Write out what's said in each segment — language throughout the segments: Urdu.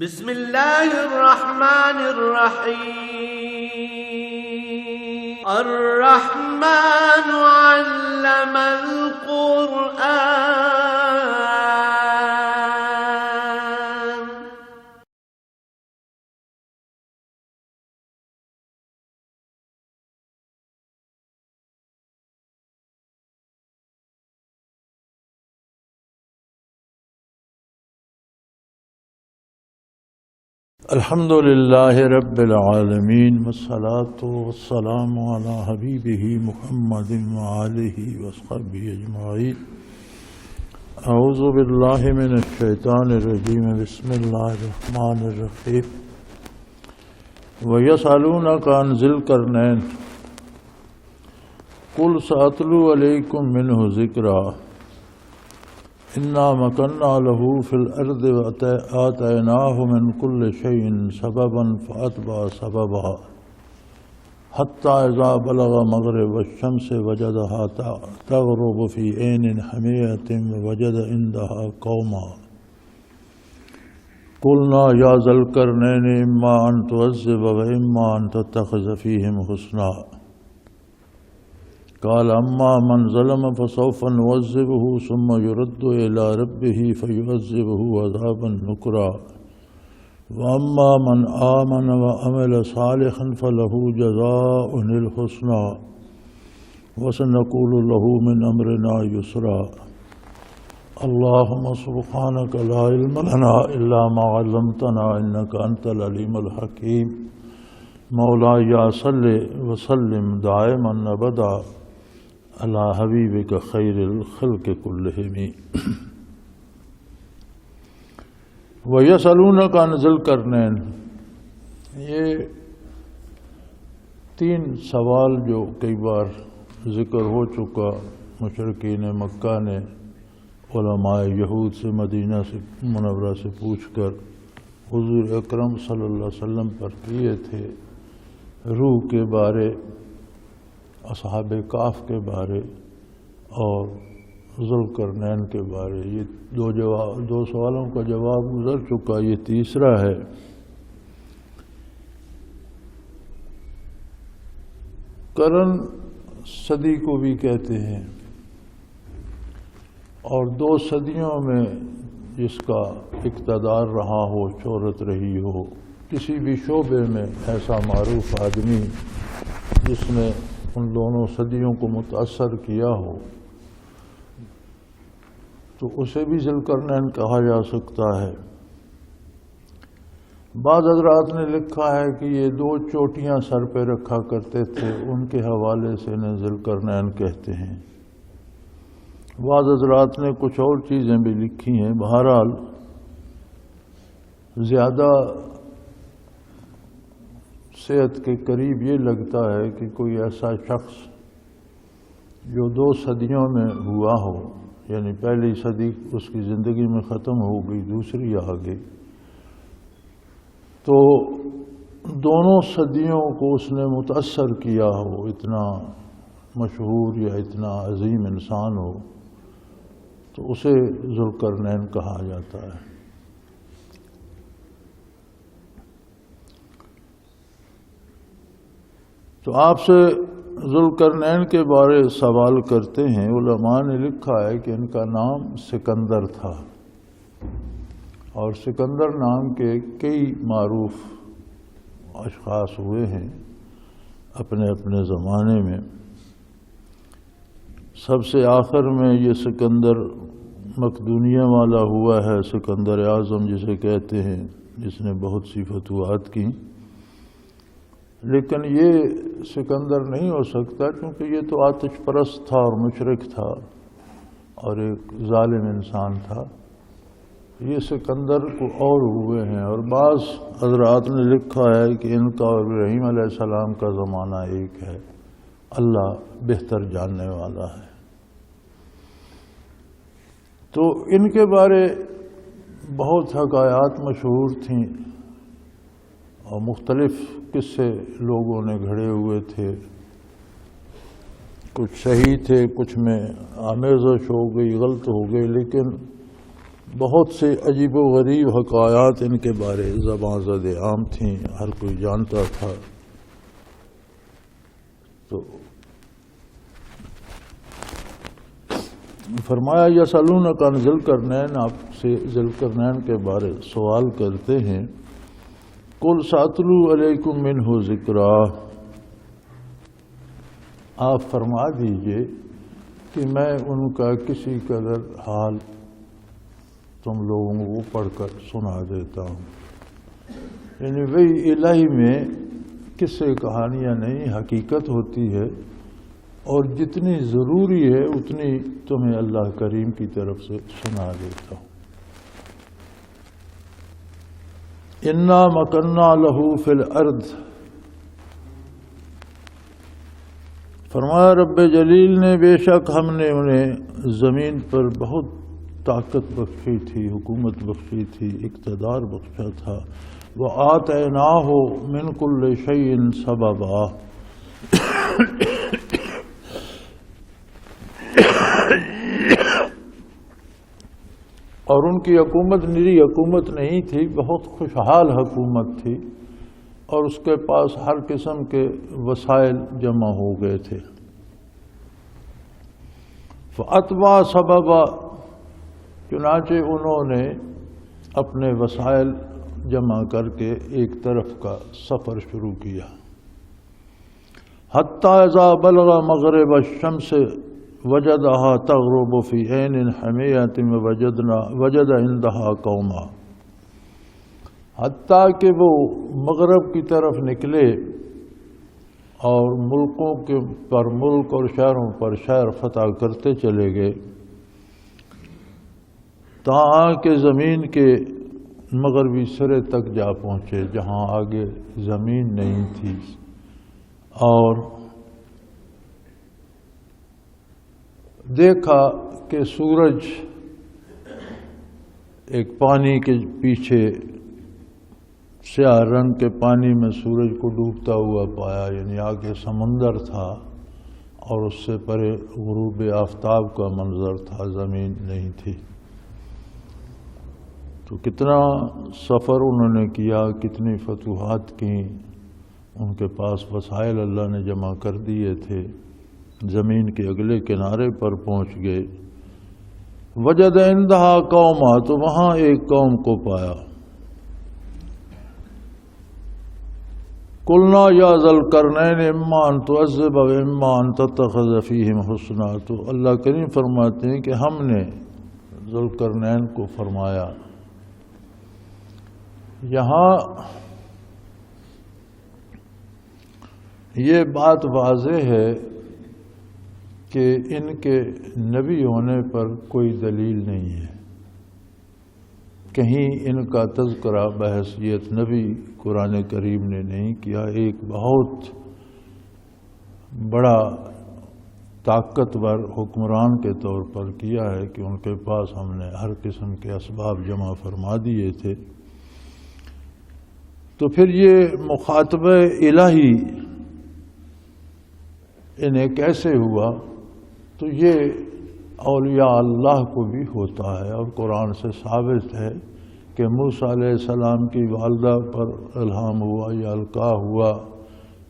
بسم الله الرحمن الرحيم. الرحمن علم القرآن. الحمد للہ رب العالمین والصلاة والسلام علی حبیبہ محمد وآلہ وصحبہ اجمعین. اعوذ باللہ من الشیطان الرجیم. بسم اللہ الرحمن الرحیم. وَيَسْأَلُونَكَ عَنْ ذِي الْقَرْنَيْنِ قُلْ سَأَتْلُو عَلَيْكُمْ مِنْهُ ذِكْرًا إِنَّا مَكَنَّا لَهُ فِي الْأَرْضِ وَآتَيْنَاهُ مِنْ كُلِّ شَيْءٍ سَبَبًا فَأَتْبَعَ سَبَبًا حَتَّى إِذَا بَلَغَ مَغْرِبَ الشَّمْسِ وَجَدَهَا تَغْرُبُ فِي عَيْنٍ حَمِيَّةٍ وَوَجَدَ عِندَهَا قَوْمًا قُلْنَا يَا ذَا الْقَرْنَيْنِ إِمَّا أَن تُعَذِّبَ وَإِمَّا أَن تَتَّخِذَ فِيهِمْ حُسْنًا قال أما من ظلم فسوف نعذبه ثم يرد إلى ربه فيعذبه عذابا نكرا وأما من آمن وعمل صالحا فله جزاء الحسنى وسنقول له من أمرنا يسرا. اللهم سبحانك لا علم لنا إلا ما علمتنا إنك أنت العليم الحكيم. مولاي صل وسلم دائما أبدا علی حبیبک خیر الخلق کلہم. وَيَسْأَلُونَكَ عَنْ ذِي الْقَرْنَيْنِ. یہ تین سوال جو کئی بار ذکر ہو چکا. مشرکین مکہ نے علماء یہود سے مدینہ سے منورہ سے پوچھ کر حضور اکرم صلی اللہ علیہ وسلم پر کیے تھے. روح کے بارے، اصحاب کہف کے بارے اور ذوالقرنین کے بارے. یہ دو سوالوں کا جواب گزر چکا. یہ تیسرا ہے. قرن صدی کو بھی کہتے ہیں، اور 2 صدیوں میں جس کا اقتدار رہا ہو، شہرت رہی ہو کسی بھی شعبے میں، ایسا معروف آدمی جس نے ان دونوں صدیوں کو متاثر کیا ہو، تو اسے بھی ذی القرنین کہا جا سکتا ہے. بعض حضرات نے لکھا ہے کہ یہ 2 چوٹیاں سر پہ رکھا کرتے تھے، ان کے حوالے سے انہیں ذی القرنین کہتے ہیں. بعض حضرات نے کچھ اور چیزیں بھی لکھی ہیں. بہرحال زیادہ صحت کے قریب یہ لگتا ہے کہ کوئی ایسا شخص جو 2 صدیوں میں ہوا ہو، یعنی پہلی صدی اس کی زندگی میں ختم ہو گئی، دوسری آ گئی، تو دونوں صدیوں کو اس نے متاثر کیا ہو، اتنا مشہور یا اتنا عظیم انسان ہو، تو اسے ذوالقرنین کہا جاتا ہے. تو آپ سے ذوالقرنین کے بارے سوال کرتے ہیں. علماء نے لکھا ہے کہ ان کا نام سکندر تھا، اور سکندر نام کے کئی معروف اشخاص ہوئے ہیں اپنے اپنے زمانے میں. سب سے آخر میں یہ سکندر مقدونیہ والا ہوا ہے، سکندر اعظم جسے کہتے ہیں، جس نے بہت سی فتوحات کی. لیکن یہ سکندر نہیں ہو سکتا، کیونکہ یہ تو آتش پرست تھا اور مشرک تھا اور ایک ظالم انسان تھا. یہ سکندر کو اور ہوئے ہیں. اور بعض حضرات نے لکھا ہے کہ ان کا اور ابراہیم علیہ السلام کا زمانہ ایک ہے. اللہ بہتر جاننے والا ہے. تو ان کے بارے بہت حکایات مشہور تھیں اور مختلف قصے لوگوں نے گھڑے ہوئے تھے. کچھ صحیح تھے، کچھ میں آمیزش ہو گئی، غلط ہو گئی، لیکن بہت سے عجیب و غریب حکایات ان کے بارے زباں زد عام تھیں، ہر کوئی جانتا تھا۔ تو فرمایا یسألونک عن ذی القرنین، آپ سے ذی القرنین کے بارے سوال کرتے ہیں۔ قل سأتلو علیکم منہ ذکرا، آپ فرما دیجئے کہ میں ان کا کسی قدر حال تم لوگوں کو پڑھ کر سنا دیتا ہوں۔ یعنی وہی الہی میں قصے کہانیاں نہیں، حقیقت ہوتی ہے، اور جتنی ضروری ہے اتنی تمہیں اللہ کریم کی طرف سے سنا دیتا ہوں۔ انا مکننا لہ فی الارض، فرمایا رب جلیل نے بے شک ہم نے انہیں زمین پر بہت طاقت بخشی تھی، حکومت بخشی تھی، اقتدار بخشا تھا۔ وآتیناہ من کل شیء سببا، اور ان کی حکومت نری حکومت نہیں تھی، بہت خوشحال حکومت تھی، اور اس کے پاس ہر قسم کے وسائل جمع ہو گئے تھے۔ فَأَتْبَعَ سَبَبًا، چنانچہ انہوں نے اپنے وسائل جمع کر کے ایک طرف کا سفر شروع کیا۔ حَتَّى إِذَا بَلَغَ مَغْرِبَ الشَّمْسِ وَجَدَهَا تَغْرُبُ فِي عَيْنٍ حَمِيَّةٍ وَوَجَدَ عِندَهَا قَوْمًا، حتیٰ کہ وہ مغرب کی طرف نکلے اور ملکوں کے پر ملک اور شہروں پر شہر فتح کرتے چلے گئے، تاں کہ زمین کے مغربی سرے تک جا پہنچے جہاں آگے زمین نہیں تھی، اور دیکھا کہ سورج ایک پانی کے پیچھے سیاہ رنگ کے پانی میں سورج کو ڈوبتا ہوا پایا، یعنی آگے سمندر تھا اور اس سے پرے غروب آفتاب کا منظر تھا، زمین نہیں تھی۔ تو کتنا سفر انہوں نے کیا، کتنی فتوحات کی، ان کے پاس وسائل اللہ نے جمع کر دیے تھے، زمین کے اگلے کنارے پر پہنچ گئے۔ وجد عندہا قوما، تو وہاں ایک قوم کو پایا۔ قلنا یا ذا القرنین اما ان تعذب و اما ان تتخذ فیہم حسنا، تو اللہ کریم فرماتے ہیں کہ ہم نے ذو القرنین کو فرمایا، یہاں یہ بات واضح ہے کہ ان کے نبی ہونے پر کوئی دلیل نہیں ہے، کہیں ان کا تذکرہ بحیثیت نبی قرآن کریم نے نہیں کیا۔ ایک بہت بڑا طاقتور حکمران کے طور پر کیا ہے کہ ان کے پاس ہم نے ہر قسم کے اسباب جمع فرما دیے تھے۔ تو پھر یہ مخاطبہ الہی انہیں کیسے ہوا؟ تو یہ اولیاء اللہ کو بھی ہوتا ہے، اور قرآن سے ثابت ہے کہ موسیٰ علیہ السلام کی والدہ پر الہام ہوا یا القاء ہوا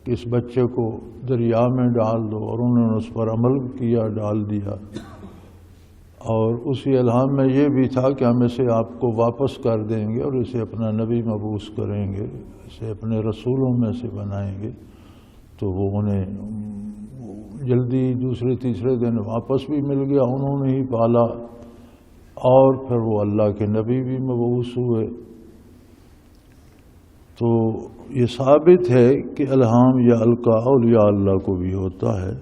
کہ اس بچے کو دریا میں ڈال دو، اور انہوں نے اس پر عمل کیا، ڈال دیا۔ اور اسی الہام میں یہ بھی تھا کہ ہم اسے آپ کو واپس کر دیں گے اور اسے اپنا نبی مبعوث کریں گے، اسے اپنے رسولوں میں سے بنائیں گے۔ تو وہ انہیں جلدی دوسرے تیسرے دن واپس بھی مل گیا، انہوں نے ہی پالا، اور پھر وہ اللہ کے نبی بھی مبعوث ہوئے۔ تو یہ ثابت ہے کہ الہام یا القاء اولیاء اللہ کو بھی ہوتا ہے،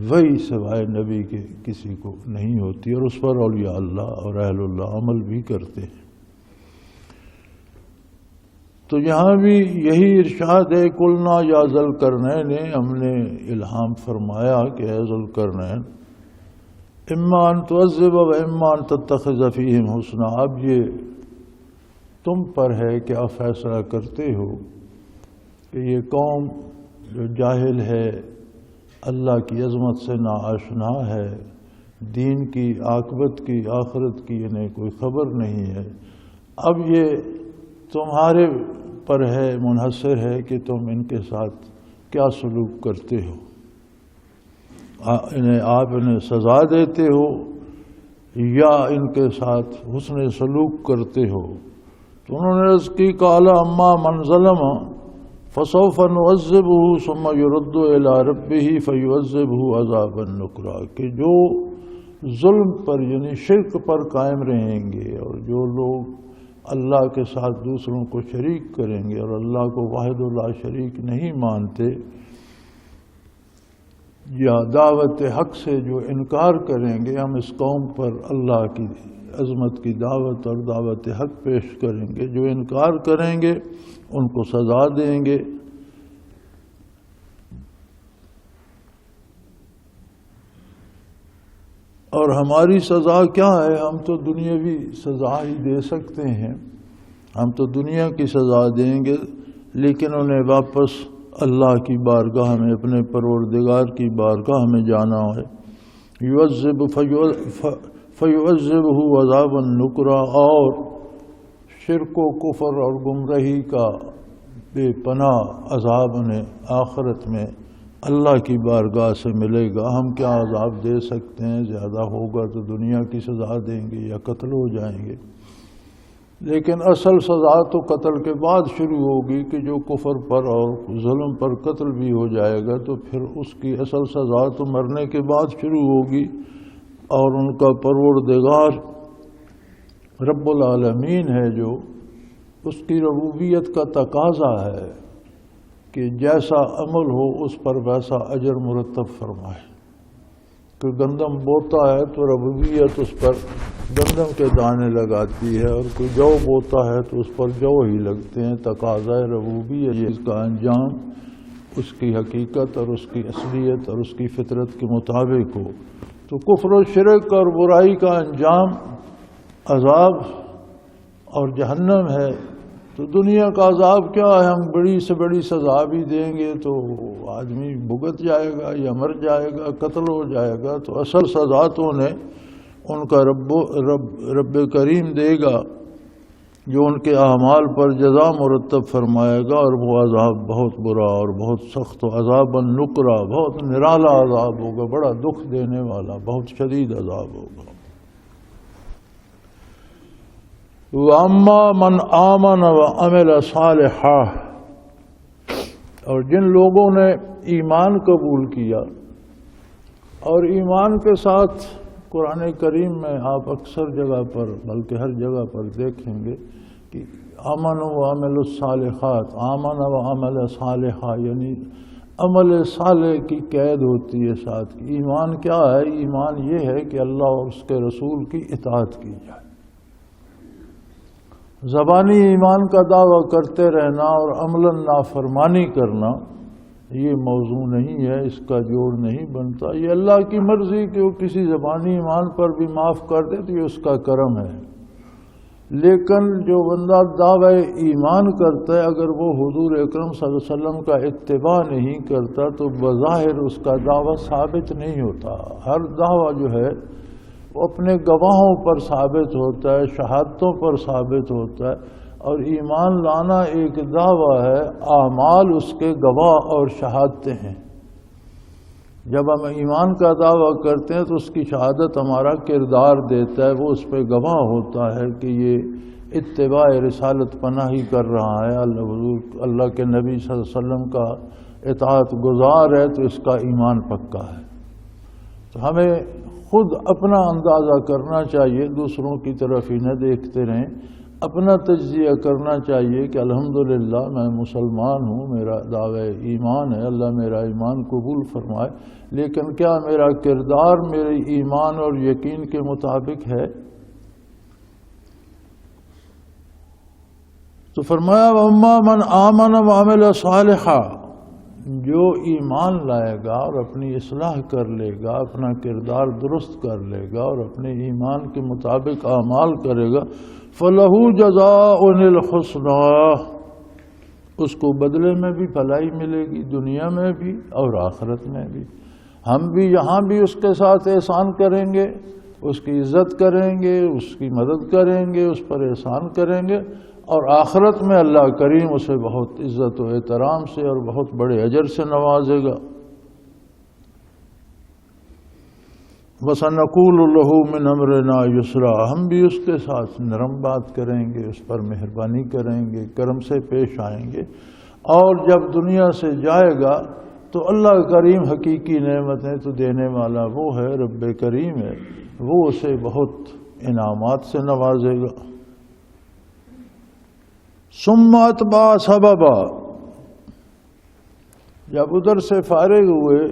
وہی سوائے نبی کے کسی کو نہیں ہوتی، اور اس پر اولیاء اللہ اور اہل اللہ عمل بھی کرتے ہیں۔ تو یہاں بھی یہی ارشاد ہے، قلنا یا ذا القرنین، ہم نے الہام فرمایا کہ اے ذو القرنین، اما ان تعذب و اما ان تتخذ فیہم حسنا، اب یہ تم پر ہے کہ آپ فیصلہ کرتے ہو کہ یہ قوم جو جاہل ہے، اللہ کی عظمت سے ناآشنا ہے، دین کی، عاقبت کی، آخرت کی انہیں کوئی خبر نہیں ہے۔ اب یہ تمہارے پر ہے، منحصر ہے کہ تم ان کے ساتھ کیا سلوک کرتے ہو، آپ انہیں سزا دیتے ہو یا ان کے ساتھ حسن سلوک کرتے ہو۔ تو انہوں نے عرض کی قال اما من ظلم فسوف نعذبہ ثم يرد الى ربہ فیعذبہ عذابا نکرا، کہ جو ظلم پر یعنی شرک پر قائم رہیں گے اور جو لوگ اللہ کے ساتھ دوسروں کو شریک کریں گے اور اللہ کو واحد لا شریک نہیں مانتے، یا دعوت حق سے جو انکار کریں گے، ہم اس قوم پر اللہ کی عظمت کی دعوت اور دعوت حق پیش کریں گے، جو انکار کریں گے ان کو سزا دیں گے۔ اور ہماری سزا کیا ہے؟ ہم تو دنیاوی سزا ہی دے سکتے ہیں، ہم تو دنیا کی سزا دیں گے، لیکن انہیں واپس اللہ کی بارگاہ میں، اپنے پروردگار کی گارگاہ میں جانا ہے۔ یعذب فیعذبہ عذابا نکرا، اور شرک و کفر اور گمراہی کا بے پناہ عذاب انہیں آخرت میں اللہ کی بارگاہ سے ملے گا۔ ہم کیا عذاب دے سکتے ہیں؟ زیادہ ہوگا تو دنیا کی سزا دیں گے یا قتل ہو جائیں گے، لیکن اصل سزا تو قتل کے بعد شروع ہوگی کہ جو کفر پر اور ظلم پر قتل بھی ہو جائے گا تو پھر اس کی اصل سزا تو مرنے کے بعد شروع ہوگی۔ اور ان کا پروردگار رب العالمین ہے جو اس کی ربوبیت کا تقاضا ہے کہ جیسا عمل ہو اس پر ویسا اجر مرتب فرمائے۔ کہ گندم بوتا ہے تو ربوبیت اس پر گندم کے دانے لگاتی ہے، اور کوئی جو بوتا ہے تو اس پر جو ہی لگتے ہیں۔ تقاضا ربوبیت اس کا انجام اس کی حقیقت اور اس کی اصلیت اور اس کی فطرت کے مطابق ہو۔ تو کفر و شرک اور برائی کا انجام عذاب اور جہنم ہے۔ تو دنیا کا عذاب کیا ہے؟ ہم بڑی سے بڑی سزا بھی دیں گے تو آدمی بھگت جائے گا یا مر جائے گا، قتل ہو جائے گا۔ تو اصل سزا تو انہیں ان کا رب کریم دے گا، جو ان کے اعمال پر جزا مرتب فرمائے گا، اور وہ عذاب بہت برا اور بہت سخت، عذاب نکرا، بہت نرالا عذاب ہوگا، بڑا دکھ دینے والا، بہت شدید عذاب ہوگا۔ وَأَمَّا مَنْ آمَنَ وَعَمِلَ صَالِحًا، اور جن لوگوں نے ایمان قبول کیا، اور ایمان کے ساتھ قرآن کریم میں آپ اکثر جگہ پر بلکہ ہر جگہ پر دیکھیں گے کہ آمن و عمل الصالحات، آمن و عمل صالحہ، یعنی عمل صالح کی قید ہوتی ہے ساتھ۔ ایمان کیا ہے؟ ایمان یہ ہے کہ اللہ اور اس کے رسول کی اطاعت کی جائے۔ زبانی ایمان کا دعویٰ کرتے رہنا اور عملاً نافرمانی کرنا یہ موضوع نہیں ہے، اس کا جوڑ نہیں بنتا۔ یہ اللہ کی مرضی کہ وہ کسی زبانی ایمان پر بھی معاف کر دے تو یہ اس کا کرم ہے، لیکن جو بندہ دعوی ایمان کرتا ہے اگر وہ حضور اکرم صلی اللہ علیہ وسلم کا اتباع نہیں کرتا تو بظاہر اس کا دعویٰ ثابت نہیں ہوتا۔ ہر دعویٰ جو ہے وہ اپنے گواہوں پر ثابت ہوتا ہے، شہادتوں پر ثابت ہوتا ہے، اور ایمان لانا ایک دعویٰ ہے، اعمال اس کے گواہ اور شہادتیں ہیں۔ جب ہم ایمان کا دعویٰ کرتے ہیں تو اس کی شہادت ہمارا کردار دیتا ہے، وہ اس پہ گواہ ہوتا ہے کہ یہ اتباع رسالت پناہی کر رہا ہے، اللہ کے نبی صلی اللہ علیہ وسلم کا اطاعت گزار ہے، تو اس کا ایمان پکا ہے۔ تو ہمیں خود اپنا اندازہ کرنا چاہیے، دوسروں کی طرف ہی نہ دیکھتے رہیں، اپنا تجزیہ کرنا چاہیے کہ الحمدللہ میں مسلمان ہوں، میرا دعوی ایمان ہے، اللہ میرا ایمان قبول فرمائے، لیکن کیا میرا کردار میرے ایمان اور یقین کے مطابق ہے؟ تو فرمایا وَأَمَّا مَنْ آمَنَ وَعَمِلَ صَالِحًا، جو ایمان لائے گا اور اپنی اصلاح کر لے گا، اپنا کردار درست کر لے گا اور اپنے ایمان کے مطابق اعمال کرے گا، فَلَهُ جَزَاءٌ الْحُسْنَى، اس کو بدلے میں بھی بھلائی ملے گی، دنیا میں بھی اور آخرت میں بھی۔ ہم بھی یہاں بھی اس کے ساتھ احسان کریں گے، اس کی عزت کریں گے، اس کی مدد کریں گے، اس پر احسان کریں گے، اور آخرت میں اللہ کریم اسے بہت عزت و احترام سے اور بہت بڑے اجر سے نوازے گا۔ وَسَنَقُولُ لَهُ مِنْ أَمْرِنَا يُسْرًا، ہم بھی اس کے ساتھ نرم بات کریں گے، اس پر مہربانی کریں گے، کرم سے پیش آئیں گے، اور جب دنیا سے جائے گا تو اللہ کریم حقیقی نعمتیں تو دینے والا وہ ہے، رب کریم ہے، وہ اسے بہت انعامات سے نوازے گا۔ ثم اتبع سببا، جب ادھر سے فارغ ہوئے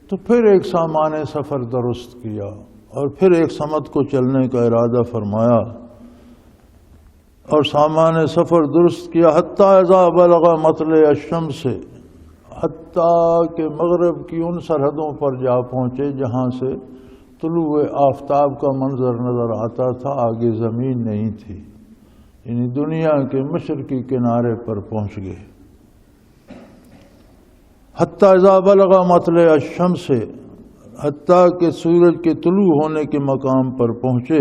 تو پھر ایک سامان سفر درست کیا اور پھر ایک سمت کو چلنے کا ارادہ فرمایا اور سامان سفر درست کیا، حتی اذا بلغ مطلع الشمس، حتیٰ کہ مغرب کی ان سرحدوں پر جا پہنچے جہاں سے طلوع آفتاب کا منظر نظر آتا تھا، آگے زمین نہیں تھی، یعنی دنیا کے مشرقی کنارے پر پہنچ گئے۔ حتیٰ اذا بلغ مطلع الشمس، حتیٰ کہ سورج کے طلوع ہونے کے مقام پر پہنچے،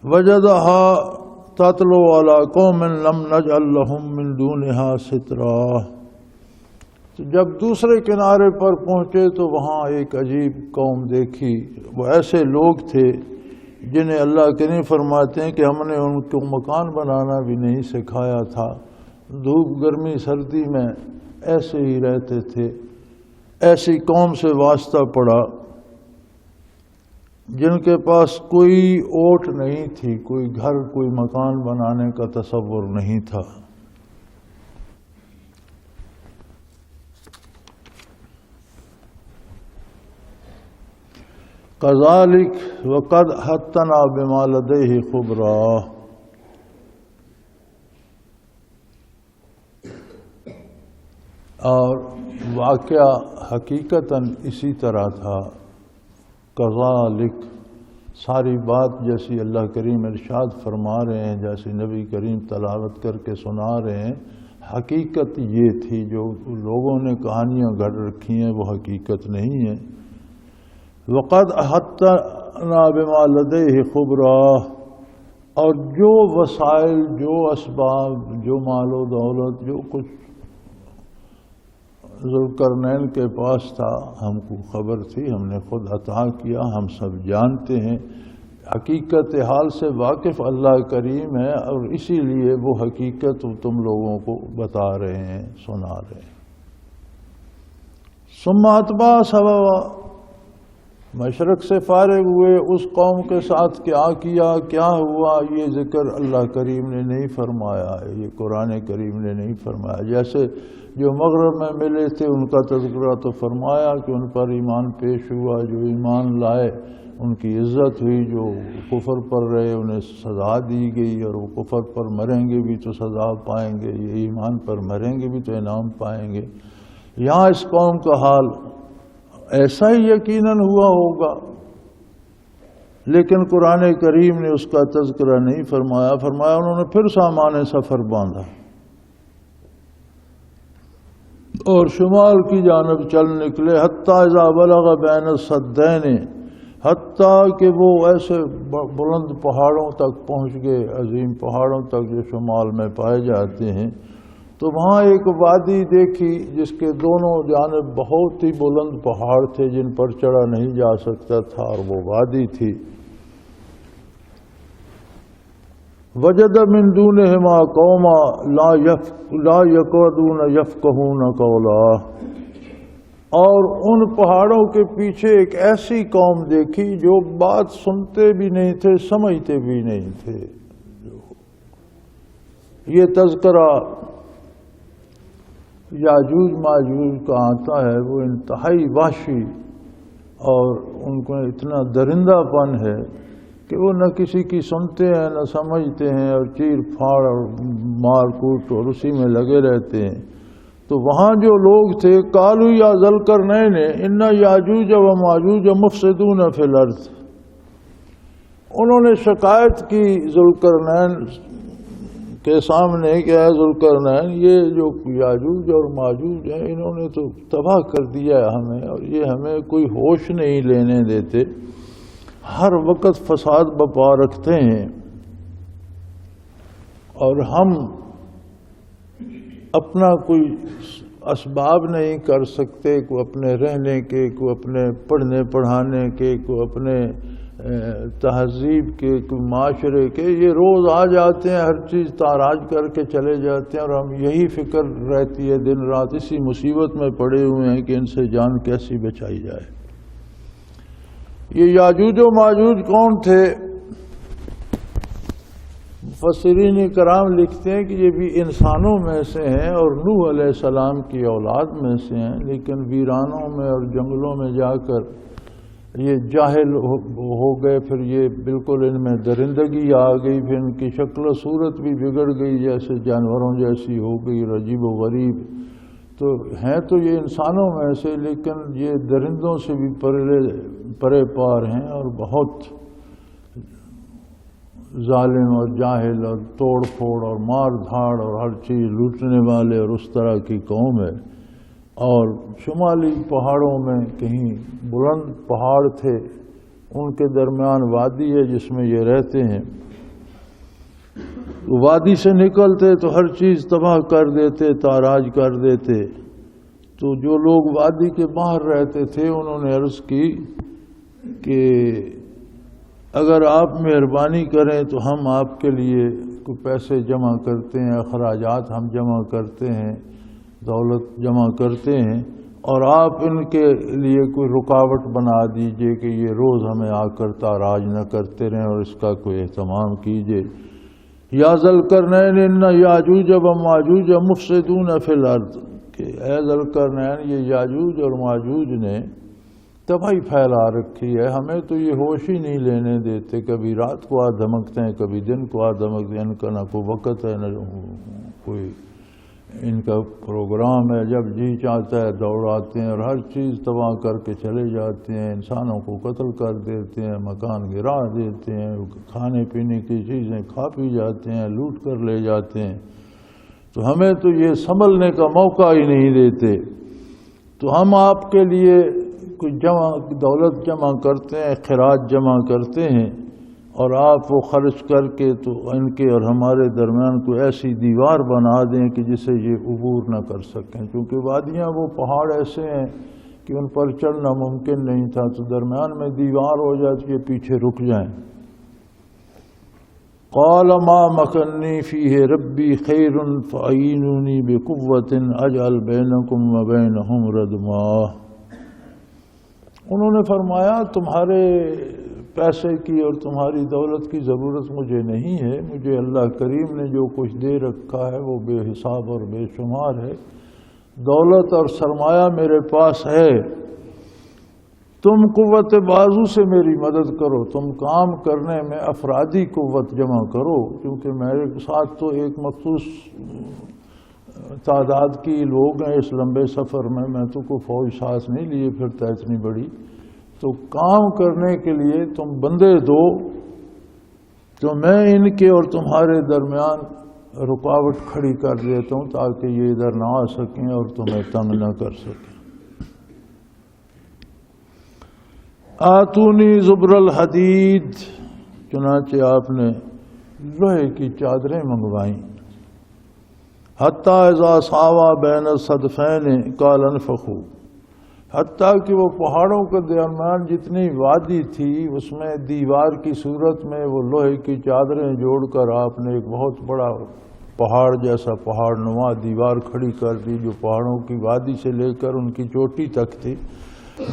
وجدہا تطلع علی قوم لم نجعل لهم من دونہا سترا، تو جب دوسرے کنارے پر پہنچے تو وہاں ایک عجیب قوم دیکھی، وہ ایسے لوگ تھے جنہیں اللہ کریم فرماتے ہیں کہ ہم نے ان کو مکان بنانا بھی نہیں سکھایا تھا، دھوپ گرمی سردی میں ایسے ہی رہتے تھے۔ ایسی قوم سے واسطہ پڑا جن کے پاس کوئی اوٹ نہیں تھی، کوئی گھر کوئی مکان بنانے کا تصور نہیں تھا۔ کذالک وقد احطنا بما لدیہ خبرا، اور واقعہ حقیقتاً اسی طرح تھا۔ کذالک، ساری بات جیسی اللہ کریم ارشاد فرما رہے ہیں، جیسی نبی کریم تلاوت کر کے سنا رہے ہیں، حقیقت یہ تھی۔ جو لوگوں نے کہانیاں گھڑ رکھی ہیں وہ حقیقت نہیں ہے۔ وقد احطنا بما لدیہ خبرا، اور جو وسائل، جو اسباب، جو مال و دولت، جو کچھ ذوالقرنین کے پاس تھا، ہم کو خبر تھی، ہم نے خود عطا کیا، ہم سب جانتے ہیں۔ حقیقت حال سے واقف اللہ کریم ہے، اور اسی لیے وہ حقیقت تم لوگوں کو بتا رہے ہیں، سنا رہے ہیں۔ ثم اتبع سببا، مشرق سے فارغ ہوئے، اس قوم کے ساتھ کیا کیا، کیا ہوا، یہ ذکر اللہ کریم نے نہیں فرمایا ہے، یہ قرآن کریم نے نہیں فرمایا۔ جیسے جو مغرب میں ملے تھے ان کا تذکرہ تو فرمایا کہ ان پر ایمان پیش ہوا، جو ایمان لائے ان کی عزت ہوئی، جو کفر پر رہے انہیں سزا دی گئی، اور وہ کفر پر مریں گے بھی تو سزا پائیں گے، یہ ایمان پر مریں گے بھی تو انعام پائیں گے۔ یہاں اس قوم کا حال ایسا ہی یقیناً ہوا ہوگا، لیکن قرآن کریم نے اس کا تذکرہ نہیں فرمایا۔ فرمایا انہوں نے پھر سامان سفر باندھا اور شمال کی جانب چل نکلے، حتیٰ اذا بلغ بین السدین، حتیٰ کہ وہ ایسے بلند پہاڑوں تک پہنچ گئے، عظیم پہاڑوں تک جو شمال میں پائے جاتے ہیں۔ تو وہاں ایک وادی دیکھی جس کے دونوں جانب بہت ہی بلند پہاڑ تھے جن پر چڑھا نہیں جا سکتا تھا، اور وہ وادی تھی۔ وجد من دونہما قوما لا یکادون یفقہون قولا، اور ان پہاڑوں کے پیچھے ایک ایسی قوم دیکھی جو بات سنتے بھی نہیں تھے، سمجھتے بھی نہیں تھے۔ یہ تذکرہ یاجوج ماجوج کا آتا ہے، وہ انتہائی وحشی اور ان کو اتنا درندہ پن ہے کہ وہ نہ کسی کی سنتے ہیں نہ سمجھتے ہیں، اور چیر پھاڑ اور مار کوٹ اور اسی میں لگے رہتے ہیں۔ تو وہاں جو لوگ تھے، قالوا یا ذوالقرنین ان یاجوج و ماجوج مفسدون فی الارض، انہوں نے شکایت کی ذوالقرنین کے سامنے کہ اے ذوالقرنین یہ جو یاجوج اور ماجوج ہیں انہوں نے تو تباہ کر دیا ہے ہمیں، اور یہ ہمیں کوئی ہوش نہیں لینے دیتے، ہر وقت فساد بپا رکھتے ہیں، اور ہم اپنا کوئی اسباب نہیں کر سکتے، کوئی اپنے رہنے کے، کوئی اپنے پڑھنے پڑھانے کے، کوئی اپنے تہذیب کے، کوئی معاشرے کے۔ یہ روز آ جاتے ہیں، ہر چیز تاراج کر کے چلے جاتے ہیں، اور ہم یہی فکر رہتی ہے دن رات، اسی مصیبت میں پڑے ہوئے ہیں کہ ان سے جان کیسی بچائی جائے۔ یہ یاجوج و ماجوج کون تھے؟ مفسرین کرام لکھتے ہیں کہ یہ بھی انسانوں میں سے ہیں اور نوح علیہ السلام کی اولاد میں سے ہیں، لیکن ویرانوں میں اور جنگلوں میں جا کر یہ جاہل ہو گئے، پھر یہ بالکل ان میں درندگی آ گئی، پھر ان کی شکل و صورت بھی بگڑ گئی، جیسے جانوروں جیسی ہو گئی، عجیب و غریب۔ تو ہیں تو یہ انسانوں میں سے، لیکن یہ درندوں سے بھی پرے پار ہیں، اور بہت ظالم اور جاہل اور توڑ پھوڑ اور مار دھاڑ اور ہر چیز لوٹنے والے اور اس طرح کی قوم ہے۔ اور شمالی پہاڑوں میں کہیں بلند پہاڑ تھے، ان کے درمیان وادی ہے جس میں یہ رہتے ہیں۔ وادی سے نکلتے تو ہر چیز تباہ کر دیتے، تاراج کر دیتے۔ تو جو لوگ وادی کے باہر رہتے تھے انہوں نے عرض کی کہ اگر آپ مہربانی کریں تو ہم آپ کے لیے کوئی پیسے جمع کرتے ہیں، اخراجات ہم جمع کرتے ہیں، دولت جمع کرتے ہیں، اور آپ ان کے لیے کوئی رکاوٹ بنا دیجئے کہ یہ روز ہمیں آ کر تاراج نہ کرتے رہیں، اور اس کا کوئی اہتمام کیجئے۔ یا ذوالقرنین ان یاجوج و ماجوج مفسدون فی الارض، کہ اے ذوالقرنین یہ یاجوج اور ماجوج نے تباہی پھیلا رکھی ہے، ہمیں تو یہ ہوش ہی نہیں لینے دیتے، کبھی رات کو آ دھمکتے ہیں، کبھی دن کو آ دھمکتے ہیں، ان کا نہ کوئی وقت ہے نہ کوئی ان کا پروگرام ہے، جب جی چاہتا ہے دوڑاتے ہیں، اور ہر چیز تباہ کر کے چلے جاتے ہیں، انسانوں کو قتل کر دیتے ہیں، مکان گرا دیتے ہیں، کھانے پینے کی چیزیں کھا پی جاتے ہیں، لوٹ کر لے جاتے ہیں۔ تو ہمیں تو یہ سنبھلنے کا موقع ہی نہیں دیتے، تو ہم آپ کے لیے کوئی دولت جمع کرتے ہیں، خراج جمع کرتے ہیں، اور آپ وہ خرچ کر کے تو ان کے اور ہمارے درمیان کوئی ایسی دیوار بنا دیں کہ جسے یہ عبور نہ کر سکیں، کیونکہ وادیاں وہ پہاڑ ایسے ہیں کہ ان پر چڑھنا ممکن نہیں تھا، تو درمیان میں دیوار ہو جاتی ہے، پیچھے رک جائیں۔ قال ما مکنی فیہ ربی خیر فاعینونی بقوۃ اجعل بینکم وبینہم ردما۔ انہوں نے فرمایا تمہارے پیسے کی اور تمہاری دولت کی ضرورت مجھے نہیں ہے، مجھے اللہ کریم نے جو کچھ دے رکھا ہے وہ بے حساب اور بے شمار ہے، دولت اور سرمایہ میرے پاس ہے، تم قوت بازو سے میری مدد کرو، تم کام کرنے میں افرادی قوت جمع کرو، کیونکہ میرے ساتھ تو ایک مخصوص تعداد کی لوگ ہیں اس لمبے سفر میں تو کوئی فوج ساز نہیں لیے پھرتا اتنی بڑی، تو کام کرنے کے لیے تم بندے دو، تو میں ان کے اور تمہارے درمیان رکاوٹ کھڑی کر دیتا ہوں تاکہ یہ ادھر نہ آ سکیں اور تمہیں تنگ نہ کر سکیں۔ آتونی زبر الحدید، چنانچہ آپ نے لوہے کی چادریں منگوائیں، حتیٰ اذا ساوا بین الصدفین قال انفخوا، حتیٰ کہ وہ پہاڑوں کے درمیان جتنی وادی تھی اس میں دیوار کی صورت میں وہ لوہے کی چادریں جوڑ کر آپ نے ایک بہت بڑا پہاڑ جیسا پہاڑ نما دیوار کھڑی کر دی، جو پہاڑوں کی وادی سے لے کر ان کی چوٹی تک تھی۔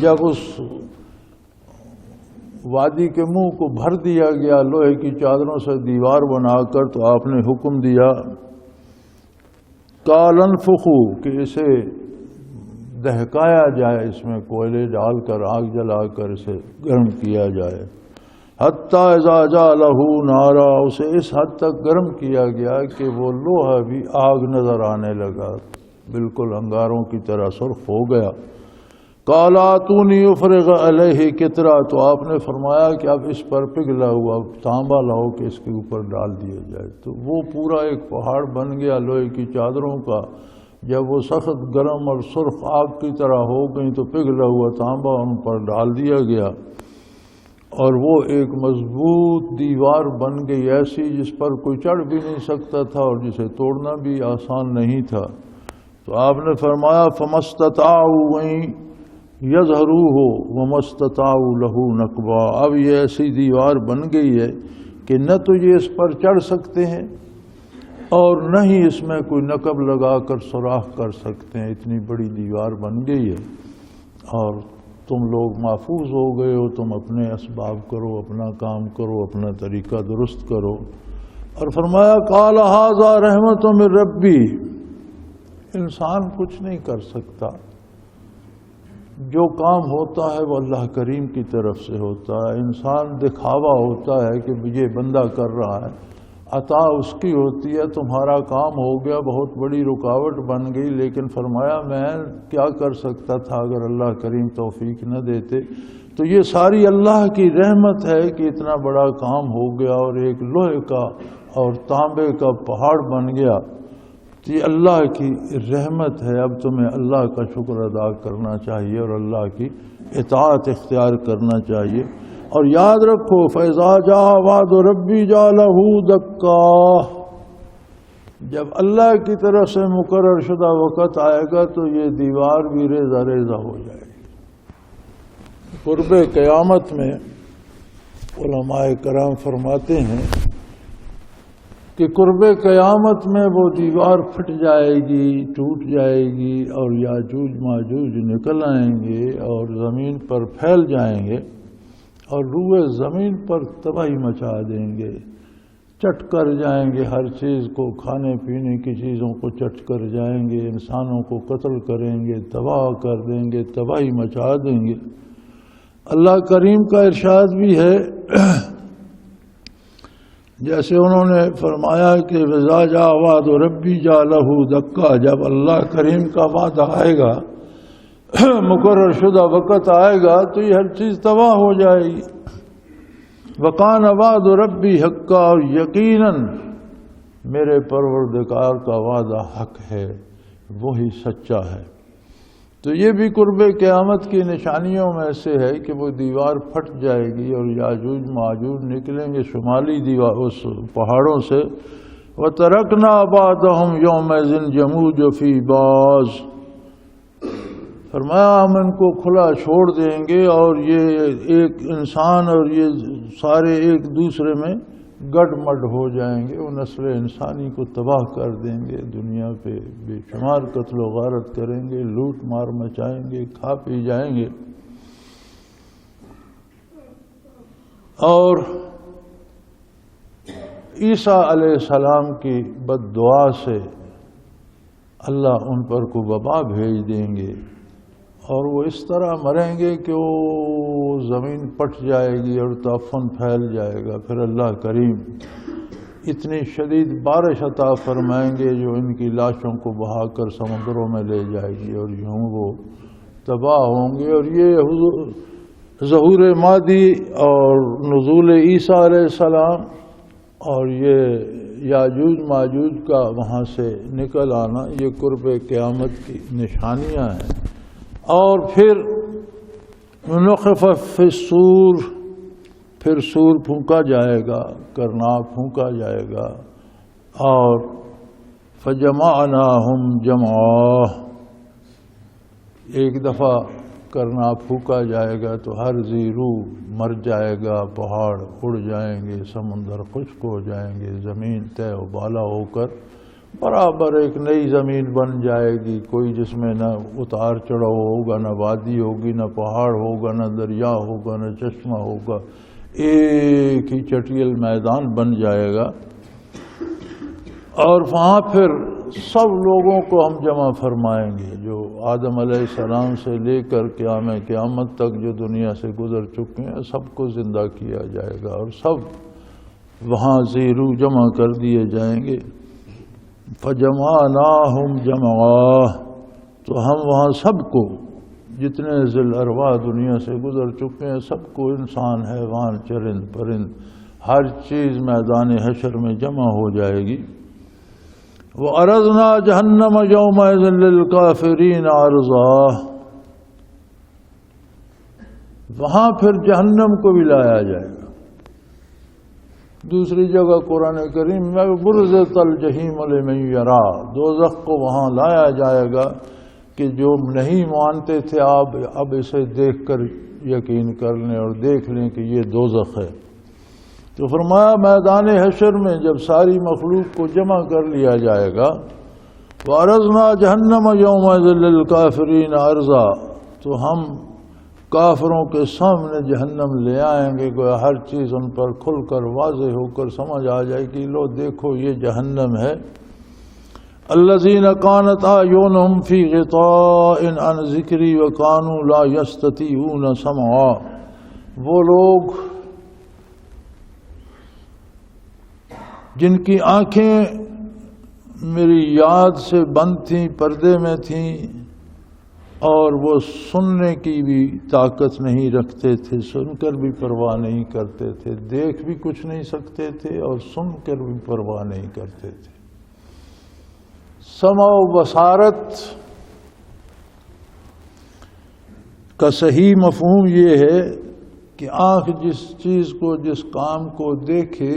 جب اس وادی کے منہ کو بھر دیا گیا لوہے کی چادروں سے دیوار بنا کر، تو آپ نے حکم دیا قال انفخوا کہ اسے دہکایا جائے، اس میں کوئلے ڈال کر آگ جلا کر اسے گرم کیا جائے۔ حتیٰ اذا جعلہ نارا، اسے اس حد تک گرم کیا گیا کہ وہ لوہا بھی آگ نظر آنے لگا، بالکل انگاروں کی طرح سرخ ہو گیا۔ قالاتونی افرغ علیہ کترا، تو آپ نے فرمایا کہ اب اس پر پگھلا ہوا تانبا لاؤ کہ اس کے اوپر ڈال دیا جائے۔ تو وہ پورا ایک پہاڑ بن گیا لوہے کی چادروں کا۔ جب وہ سخت گرم اور سرخ آگ کی طرح ہو گئی تو پگھلا ہوا تانبا ان پر ڈال دیا گیا، اور وہ ایک مضبوط دیوار بن گئی ایسی جس پر کوئی چڑھ بھی نہیں سکتا تھا اور جسے توڑنا بھی آسان نہیں تھا۔ تو آپ نے فرمایا فَمَسْتَطَاعُوا يَظْهَرُوهُ وَمَسْتَطَاعُوا لَهُ نَقْبًا، اب یہ ایسی دیوار بن گئی ہے کہ نہ تو یہ اس پر چڑھ سکتے ہیں اور نہ ہی اس میں کوئی نقب لگا کر سوراخ کر سکتے ہیں، اتنی بڑی دیوار بن گئی ہے۔ اور تم لوگ محفوظ ہو گئے ہو، تم اپنے اسباب کرو، اپنا کام کرو، اپنا طریقہ درست کرو۔ اور فرمایا قال ھذا رحمۃ من ربی، انسان کچھ نہیں کر سکتا، جو کام ہوتا ہے وہ اللہ کریم کی طرف سے ہوتا ہے۔ انسان دکھاوا ہوتا ہے کہ یہ بندہ کر رہا ہے، عطا اس کی ہوتی ہے، تمہارا کام ہو گیا، بہت بڑی رکاوٹ بن گئی، لیکن فرمایا میں کیا کر سکتا تھا اگر اللہ کریم توفیق نہ دیتے۔ تو یہ ساری اللہ کی رحمت ہے کہ اتنا بڑا کام ہو گیا اور ایک لوہے کا اور تانبے کا پہاڑ بن گیا۔ تو یہ اللہ کی رحمت ہے۔ اب تمہیں اللہ کا شکر ادا کرنا چاہیے اور اللہ کی اطاعت اختیار کرنا چاہیے۔ اور یاد رکھو فَإِذَا جَاءَ وَعْدُ رَبِّي جَعَلَهُ دَكًّا، جب اللہ کی طرف سے مقرر شدہ وقت آئے گا تو یہ دیوار بھی ریزہ ریزہ ہو جائے گی۔ قرب قیامت میں علماء کرام فرماتے ہیں کہ قرب قیامت میں وہ دیوار پھٹ جائے گی، ٹوٹ جائے گی، اور یاجوج ماجوج نکل آئیں گے اور زمین پر پھیل جائیں گے اور روئے زمین پر تباہی مچا دیں گے، چٹ کر جائیں گے، ہر چیز کو، کھانے پینے کی چیزوں کو چٹ کر جائیں گے، انسانوں کو قتل کریں گے، تباہ کر دیں گے، تباہی مچا دیں گے۔ اللہ کریم کا ارشاد بھی ہے، جیسے انہوں نے فرمایا کہ وَإِذَا جَاءَ وَعْدُ رَبِّي جَعَلَهُ دَكًّا، جب اللہ کریم کا وعدہ آئے گا، مقرر شدہ وقت آئے گا تو یہ ہر چیز تباہ ہو جائے گی۔ وَكَانَ وَعْدُ رَبِّي حَقًّا، اور یقیناً میرے پروردگار کا وعدہ حق ہے، وہی سچا ہے۔ تو یہ بھی قرب قیامت کی نشانیوں میں سے ہے کہ وہ دیوار پھٹ جائے گی اور یاجوج ماجوج نکلیں گے شمالی دیوار اس پہاڑوں سے۔ وَتَرَكْنَا بَعْضَهُمْ يَوْمَئِذٍ يَمُوجُ فِي بَعْضٍ، فرمایا ہم ان کو کھلا چھوڑ دیں گے اور یہ ایک انسان اور یہ سارے ایک دوسرے میں گڈ مڈ ہو جائیں گے، وہ نسل انسانی کو تباہ کر دیں گے، دنیا پہ بے شمار قتل و غارت کریں گے، لوٹ مار مچائیں گے، کھا پی جائیں گے۔ اور عیسیٰ علیہ السلام کی بد دعا سے اللہ ان پر کو وبا بھیج دیں گے اور وہ اس طرح مریں گے کہ وہ زمین پٹ جائے گی اور تعفن پھیل جائے گا۔ پھر اللہ کریم اتنی شدید بارش عطا فرمائیں گے جو ان کی لاشوں کو بہا کر سمندروں میں لے جائے گی اور یوں وہ تباہ ہوں گے۔ اور یہ ظہور مادی اور نزول عیسیٰ علیہ السلام اور یہ یاجوج ماجوج کا وہاں سے نکل آنا، یہ قرب قیامت کی نشانیاں ہیں۔ اور پھر نُفِخَ فِی الصُّورِ، پھر سور پھونکا جائے گا، کرنا پھونکا جائے گا، اور فَجَمَعْنَاهُمْ جَمْعًا، ایک دفعہ کرنا پھونکا جائے گا تو ہر ذی روح مر جائے گا، پہاڑ اڑ جائیں گے، سمندر خشک ہو جائیں گے، زمین طے و بالا ہو کر برابر ایک نئی زمین بن جائے گی، کوئی جس میں نہ اتار چڑھاؤ ہوگا، نہ وادی ہوگی، نہ پہاڑ ہوگا، نہ دریا ہوگا، نہ چشمہ ہوگا، ایک ہی چٹیل میدان بن جائے گا۔ اور وہاں پھر سب لوگوں کو ہم جمع فرمائیں گے، جو آدم علیہ السلام سے لے کر قیامت تک جو دنیا سے گزر چکے ہیں، سب کو زندہ کیا جائے گا اور سب وہاں ذی روح جمع کر دیے جائیں گے۔ فَجَمَعْنَاهُمْ جَمْعًا، تو ہم وہاں سب کو جتنے ذل ارواح دنیا سے گزر چکے ہیں سب کو انسان، حیوان، چرند پرند ہر چیز میدان حشر میں جمع ہو جائے گی۔ وَعَرَضْنَا جَهَنَّمَ يَوْمَئِذٍ لِّلْكَافِرِينَ عَرْضًا، وہاں پھر جہنم کو بھی لایا جائے گا۔ دوسری جگہ قرآن کریم میں بُرِزَتِ الْجَحِیمُ لِمَن یَریٰ، دوزخ کو وہاں لایا جائے گا کہ جو نہیں مانتے تھے آپ اب اسے دیکھ کر یقین کر لیں اور دیکھ لیں کہ یہ دوزخ ہے۔ تو فرمایا میدان حشر میں جب ساری مخلوق کو جمع کر لیا جائے گا، وَعَرَضْنَا جَهَنَّمَ يَوْمَئِذٍ لِّلْكَافِرِينَ عَرْضًا، تو ہم کافروں کے سامنے جہنم لے آئیں گے، گویا ہر چیز ان پر کھل کر واضح ہو کر سمجھ آ جائے گی، لو دیکھو یہ جہنم ہے۔ الَّذِينَ كَانَتْ أَعْيُنُهُمْ فِي غِطَاءٍ عَنْ ذِكْرِي وَكَانُوا لَا يَسْتَطِيعُونَ سَمْعًا، وہ لوگ جن کی آنکھیں میری یاد سے بند تھیں، پردے میں تھیں، اور وہ سننے کی بھی طاقت نہیں رکھتے تھے، سن کر بھی پرواہ نہیں کرتے تھے، دیکھ بھی کچھ نہیں سکتے تھے اور سن کر بھی پرواہ نہیں کرتے تھے۔ سمع و بصارت کا صحیح مفہوم یہ ہے کہ آنکھ جس چیز کو، جس کام کو دیکھے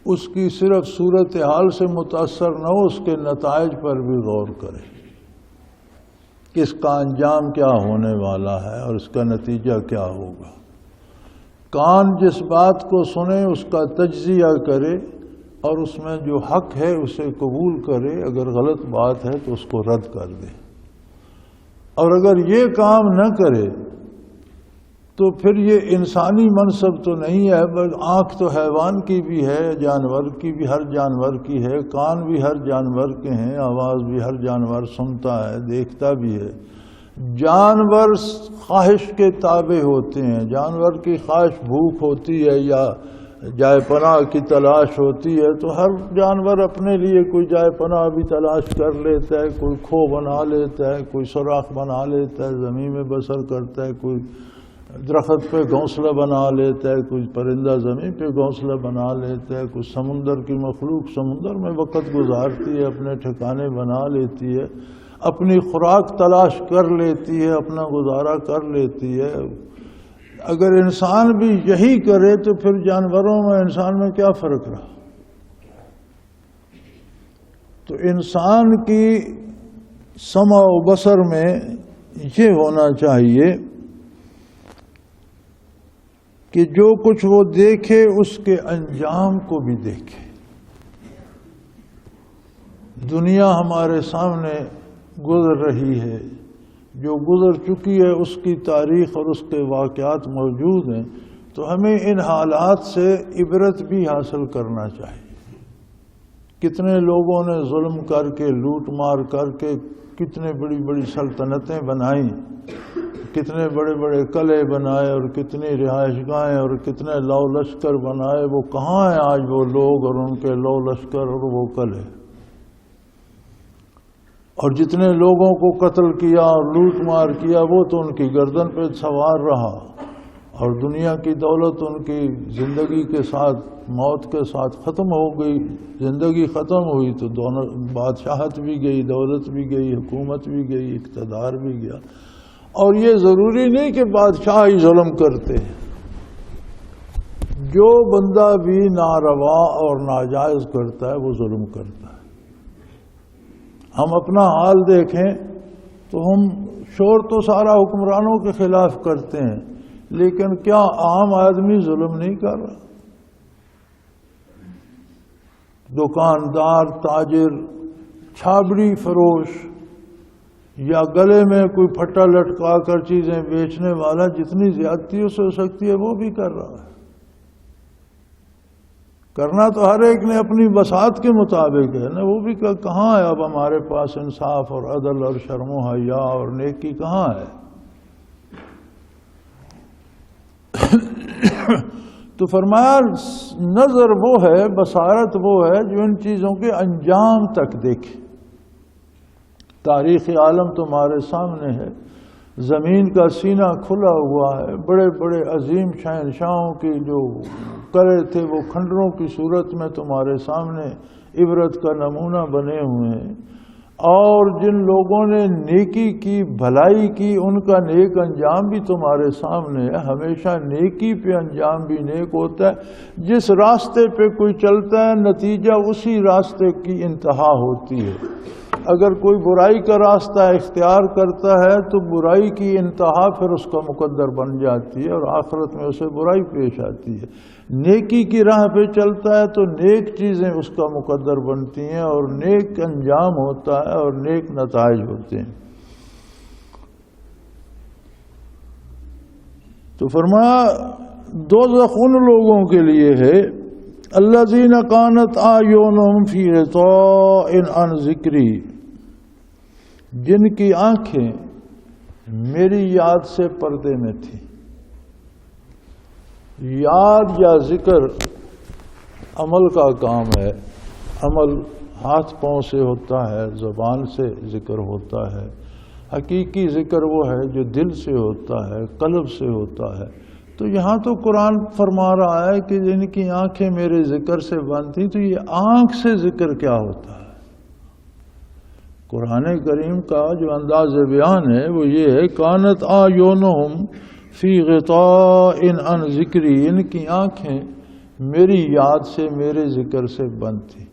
اس کی صرف صورتحال سے متاثر نہ ہو، اس کے نتائج پر بھی غور کرے کہ اس کا انجام کیا ہونے والا ہے اور اس کا نتیجہ کیا ہوگا۔ کان جس بات کو سنے اس کا تجزیہ کرے اور اس میں جو حق ہے اسے قبول کرے، اگر غلط بات ہے تو اس کو رد کر دے، اور اگر یہ کام نہ کرے تو پھر یہ انسانی منصب تو نہیں ہے، بلکہ آنکھ تو حیوان کی بھی ہے، جانور کی بھی، ہر جانور کی ہے، کان بھی ہر جانور کے ہیں، آواز بھی ہر جانور سنتا ہے، دیکھتا بھی ہے۔ جانور خواہش کے تابع ہوتے ہیں، جانور کی خواہش بھوک ہوتی ہے یا جائے پناہ کی تلاش ہوتی ہے، تو ہر جانور اپنے لیے کوئی جائے پناہ بھی تلاش کر لیتا ہے، کوئی کھو بنا لیتا ہے، کوئی سوراخ بنا لیتا ہے، زمین میں بسر کرتا ہے، کوئی درخت پہ گھونسلہ بنا لیتا ہے، کوئی پرندہ زمین پہ گھونسلہ بنا لیتا ہے، کوئی سمندر کی مخلوق سمندر میں وقت گزارتی ہے، اپنے ٹھکانے بنا لیتی ہے، اپنی خوراک تلاش کر لیتی ہے، اپنا گزارا کر لیتی ہے۔ اگر انسان بھی یہی کرے تو پھر جانوروں میں انسان میں کیا فرق رہا؟ تو انسان کی سمع و بصر میں یہ ہونا چاہیے کہ جو کچھ وہ دیکھے اس کے انجام کو بھی دیکھے۔ دنیا ہمارے سامنے گزر رہی ہے، جو گزر چکی ہے اس کی تاریخ اور اس کے واقعات موجود ہیں، تو ہمیں ان حالات سے عبرت بھی حاصل کرنا چاہیے۔ کتنے لوگوں نے ظلم کر کے، لوٹ مار کر کے کتنے بڑی بڑی سلطنتیں بنائیں، کتنے بڑے بڑے قلعے بنائے اور کتنی رہائش گاہیں اور کتنے لو لشکر بنائے، وہ کہاں ہیں آج وہ لوگ اور ان کے لو لشکر اور وہ قلعے؟ اور جتنے لوگوں کو قتل کیا اور لوٹ مار کیا وہ تو ان کی گردن پہ سوار رہا، اور دنیا کی دولت ان کی زندگی کے ساتھ، موت کے ساتھ ختم ہو گئی۔ زندگی ختم ہوئی تو دونوں، بادشاہت بھی گئی، دولت بھی گئی، حکومت بھی گئی، اقتدار بھی گیا۔ اور یہ ضروری نہیں کہ بادشاہ ہی ظلم کرتے ہیں، جو بندہ بھی ناروا اور ناجائز کرتا ہے وہ ظلم کرتا ہے۔ ہم اپنا حال دیکھیں تو ہم شور تو سارا حکمرانوں کے خلاف کرتے ہیں، لیکن کیا عام آدمی ظلم نہیں کر رہا؟ دکاندار، تاجر، چھابڑی فروش یا گلے میں کوئی پھٹا لٹکا کر چیزیں بیچنے والا جتنی زیادتی اس سے ہو سکتی ہے وہ بھی کر رہا ہے۔ کرنا تو ہر ایک نے اپنی بساط کے مطابق ہے نا، وہ بھی کہاں ہے اب ہمارے پاس انصاف اور عدل اور شرم و حیا اور نیکی کہاں ہے؟ تو فرمایا نظر وہ ہے، بصارت وہ ہے جو ان چیزوں کے انجام تک دیکھے۔ تاریخ عالم تمہارے سامنے ہے، زمین کا سینہ کھلا ہوا ہے، بڑے بڑے عظیم شہنشاہوں کے جو کرے تھے وہ کھنڈروں کی صورت میں تمہارے سامنے عبرت کا نمونہ بنے ہوئے ہیں، اور جن لوگوں نے نیکی کی، بھلائی کی، ان کا نیک انجام بھی تمہارے سامنے ہے۔ ہمیشہ نیکی پہ انجام بھی نیک ہوتا ہے، جس راستے پہ کوئی چلتا ہے نتیجہ اسی راستے کی انتہا ہوتی ہے۔ اگر کوئی برائی کا راستہ اختیار کرتا ہے تو برائی کی انتہا پھر اس کا مقدر بن جاتی ہے اور آخرت میں اسے برائی پیش آتی ہے۔ نیکی کی راہ پہ چلتا ہے تو نیک چیزیں اس کا مقدر بنتی ہیں اور نیک انجام ہوتا ہے اور نیک نتائج ہوتے ہیں۔ تو فرمایا دوزخ ان لوگوں کے لیے ہے الذین کانت اعینہم فی غطاء عن ذکری، جن کی آنکھیں میری یاد سے پردے میں تھیں۔ یاد یا ذکر عمل کا کام ہے، عمل ہاتھ پاؤں سے ہوتا ہے، زبان سے ذکر ہوتا ہے، حقیقی ذکر وہ ہے جو دل سے ہوتا ہے، قلب سے ہوتا ہے۔ تو یہاں تو قرآن فرما رہا ہے کہ جن کی آنکھیں میرے ذکر سے بند تھیں، تو یہ آنکھ سے ذکر کیا ہوتا ہے؟ قرآن کریم کا جو انداز بیان ہے وہ یہ ہے کانت اعینہم فی غطاء عن ذکری، ان کی آنکھیں میری یاد سے، میرے ذکر سے بند تھی۔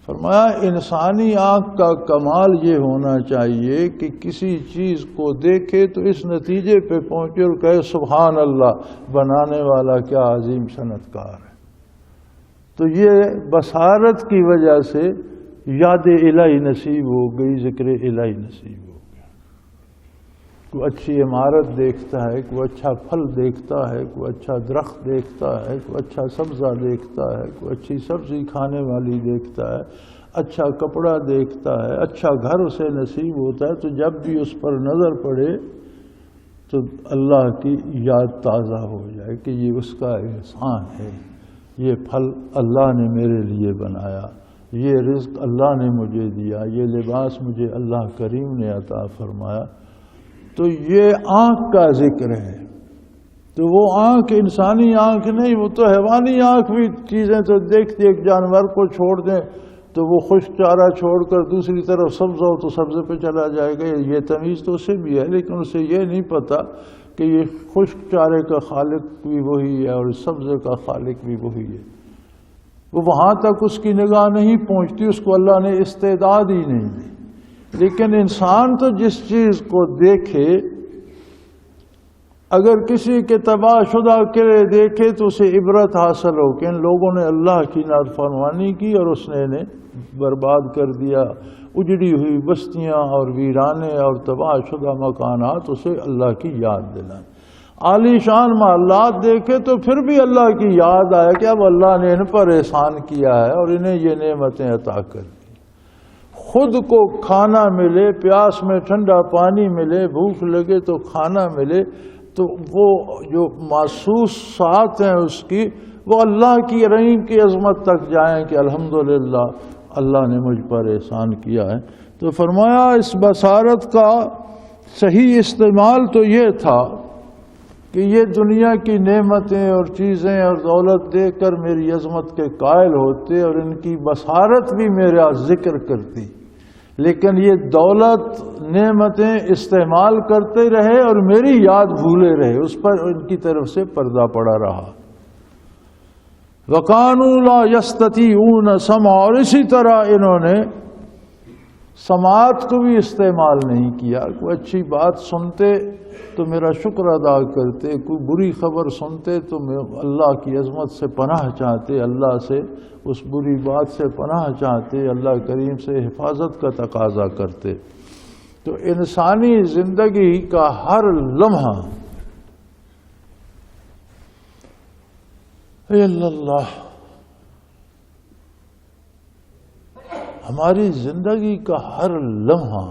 فرمایا انسانی آنکھ کا کمال یہ ہونا چاہیے کہ کسی چیز کو دیکھے تو اس نتیجے پہ پہنچے اور کہے سبحان اللہ، بنانے والا کیا عظیم صنعت کار ہے۔ تو یہ بصارت کی وجہ سے یاد الہی نصیب ہو گئی، ذکر الہی نصیب ہو گیا۔ کوئی اچھی عمارت دیکھتا ہے، کوئی اچھا پھل دیکھتا ہے، کوئی اچھا درخت دیکھتا ہے، کوئی اچھا سبزہ دیکھتا ہے، کوئی اچھی سبزی کھانے والی دیکھتا ہے، اچھا کپڑا دیکھتا ہے، اچھا گھر اسے نصیب ہوتا ہے، تو جب بھی اس پر نظر پڑے تو اللہ کی یاد تازہ ہو جائے کہ یہ اس کا احسان ہے، یہ پھل اللہ نے میرے لیے بنایا، یہ رزق اللہ نے مجھے دیا، یہ لباس مجھے اللہ کریم نے عطا فرمایا۔ تو یہ آنکھ کا ذکر ہے۔ تو وہ آنکھ انسانی آنکھ نہیں، وہ تو حیوانی آنکھ بھی چیزیں تو دیکھتی، ایک جانور کو چھوڑ دیں تو وہ خشک چارہ چھوڑ کر دوسری طرف سبز ہو تو سبزے پہ چلا جائے گا، یہ تمیز تو اسے بھی ہے، لیکن اسے یہ نہیں پتا کہ یہ خشک چارے کا خالق بھی وہی ہے اور سبزے کا خالق بھی وہی ہے۔ وہ وہاں تک اس کی نگاہ نہیں پہنچتی، اس کو اللہ نے استعداد ہی نہیں دی۔ لیکن انسان تو جس چیز کو دیکھے، اگر کسی کے تباہ شدہ قلعے دیکھے تو اسے عبرت حاصل ہو کہ ان لوگوں نے اللہ کی نافرمانی کی اور اس نے انہیں برباد کر دیا، اجڑی ہوئی بستیاں اور ویرانے اور تباہ شدہ مکانات اسے اللہ کی یاد دلائیں۔ عالی شان محلات دیکھے تو پھر بھی اللہ کی یاد آئے کہ اب اللہ نے ان پر احسان کیا ہے اور انہیں یہ نعمتیں عطا کر دی۔ خود کو کھانا ملے، پیاس میں ٹھنڈا پانی ملے، بھوک لگے تو کھانا ملے، تو وہ جو محسوسات ہیں اس کی، وہ اللہ کی رحیم کی عظمت تک جائیں کہ الحمدللہ اللہ نے مجھ پر احسان کیا ہے۔ تو فرمایا اس بصارت کا صحیح استعمال تو یہ تھا کہ یہ دنیا کی نعمتیں اور چیزیں اور دولت دیکھ کر میری عظمت کے قائل ہوتے اور ان کی بصارت بھی میرا ذکر کرتی، لیکن یہ دولت نعمتیں استعمال کرتے رہے اور میری یاد بھولے رہے، اس پر ان کی طرف سے پردہ پڑا رہا۔ وَقَانُوا لَا يَسْتَطِيعُونَ سَمْعًا، اور اسی طرح انہوں نے سماعت کو بھی استعمال نہیں کیا۔ کوئی اچھی بات سنتے تو میرا شکر ادا کرتے، کوئی بری خبر سنتے تو اللہ کی عظمت سے پناہ چاہتے، اللہ سے اس بری بات سے پناہ چاہتے، اللہ کریم سے حفاظت کا تقاضا کرتے۔ تو انسانی زندگی کا ہر لمحہ اے اللہ، ہماری زندگی کا ہر لمحہ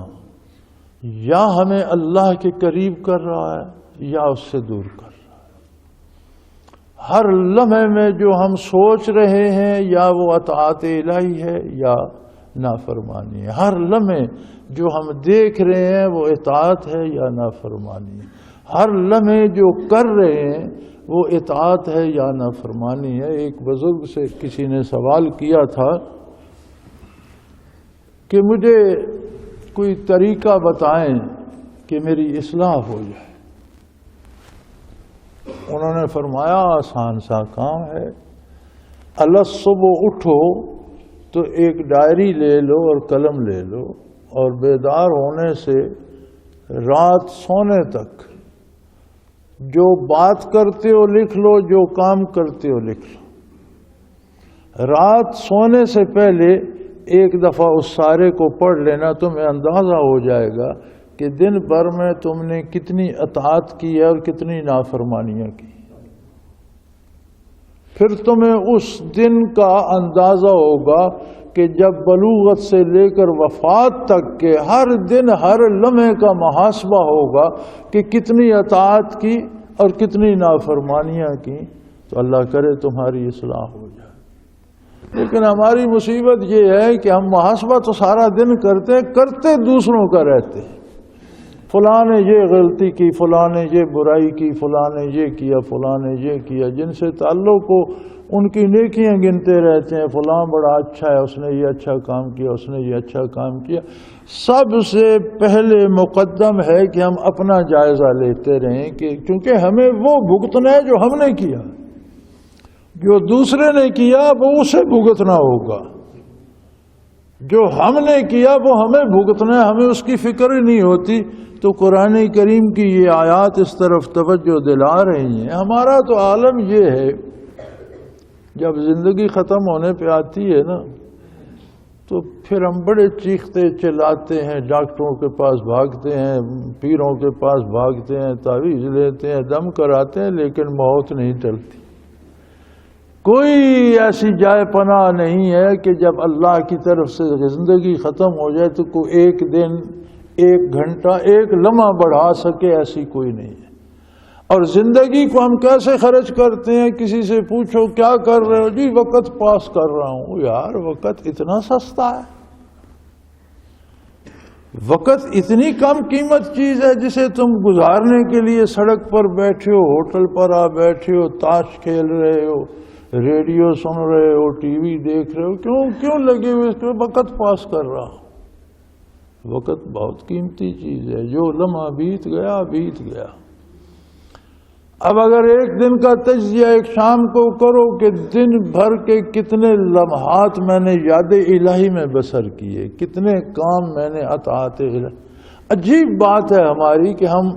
یا ہمیں اللہ کے قریب کر رہا ہے یا اس سے دور کر رہا ہے۔ ہر لمحے میں جو ہم سوچ رہے ہیں یا وہ اطاعت الہی ہے یا نافرمانی ہے. ہر لمحے جو ہم دیکھ رہے ہیں وہ اطاعت ہے یا نافرمانی ہے. ہر لمحے جو کر رہے ہیں وہ اطاعت ہے یا نافرمانی ہے. ایک بزرگ سے کسی نے سوال کیا تھا کہ مجھے کوئی طریقہ بتائیں کہ میری اصلاح ہو جائے. انہوں نے فرمایا آسان سا کام ہے. اللہ صبح اٹھو تو ایک ڈائری لے لو اور قلم لے لو اور بیدار ہونے سے رات سونے تک جو بات کرتے ہو لکھ لو، جو کام کرتے ہو لکھ لو. رات سونے سے پہلے ایک دفعہ اس سارے کو پڑھ لینا، تمہیں اندازہ ہو جائے گا کہ دن بھر میں تم نے کتنی اطاعت کی ہے اور کتنی نافرمانیاں کی. پھر تمہیں اس دن کا اندازہ ہوگا کہ جب بلوغت سے لے کر وفات تک کے ہر دن ہر لمحے کا محاسبہ ہوگا کہ کتنی اطاعت کی اور کتنی نافرمانیاں کی. تو اللہ کرے تمہاری اصلاح ہو جائے. لیکن ہماری مصیبت یہ ہے کہ ہم محاسبہ تو سارا دن کرتے دوسروں کا رہتے ہیں. فلاں نے یہ غلطی کی، فلاں نے یہ برائی کی، فلاں نے یہ کیا، فلاں نے یہ کیا. جن سے تعلق ہو ان کی نیکیاں گنتے رہتے ہیں. فلاں بڑا اچھا ہے، اس نے یہ اچھا کام کیا، اس نے یہ اچھا کام کیا. سب سے پہلے مقدم ہے کہ ہم اپنا جائزہ لیتے رہیں کہ کیونکہ ہمیں وہ بھگتنا ہے جو ہم نے کیا. جو دوسرے نے کیا وہ اسے بھگتنا ہوگا، جو ہم نے کیا وہ ہمیں بھگتنا ہے. ہمیں اس کی فکر ہی نہیں ہوتی. تو قرآن کریم کی یہ آیات اس طرف توجہ دلا رہی ہیں. ہمارا تو عالم یہ ہے، جب زندگی ختم ہونے پہ آتی ہے نا تو پھر ہم بڑے چیختے چلاتے ہیں، ڈاکٹروں کے پاس بھاگتے ہیں، پیروں کے پاس بھاگتے ہیں، تعویذ لیتے ہیں، دم کراتے ہیں، لیکن موت نہیں ٹلتی. کوئی ایسی جائے پناہ نہیں ہے کہ جب اللہ کی طرف سے زندگی ختم ہو جائے تو کوئی ایک دن، ایک گھنٹہ، ایک لمحہ بڑھا سکے، ایسی کوئی نہیں ہے. اور زندگی کو ہم کیسے خرچ کرتے ہیں؟ کسی سے پوچھو کیا کر رہے ہو؟ جی وقت پاس کر رہا ہوں. یار وقت اتنا سستا ہے، وقت اتنی کم قیمت چیز ہے جسے تم گزارنے کے لیے سڑک پر بیٹھے ہو، ہوٹل پر آ بیٹھے ہو، تاش کھیل رہے ہو، ریڈیو سن رہے ہو، ٹی وی دیکھ رہے ہو. کیوں لگے ہوئے اس پہ؟ وقت پاس کر رہا ہوں. وقت بہت قیمتی چیز ہے. جو لمحہ بیت گیا بیت گیا. اب اگر ایک دن کا تجزیہ ایک شام کو کرو کہ دن بھر کے کتنے لمحات میں نے یاد الہی میں بسر کیے، کتنے کام میں نے اطاعت الہی. عجیب بات ہے ہماری کہ ہم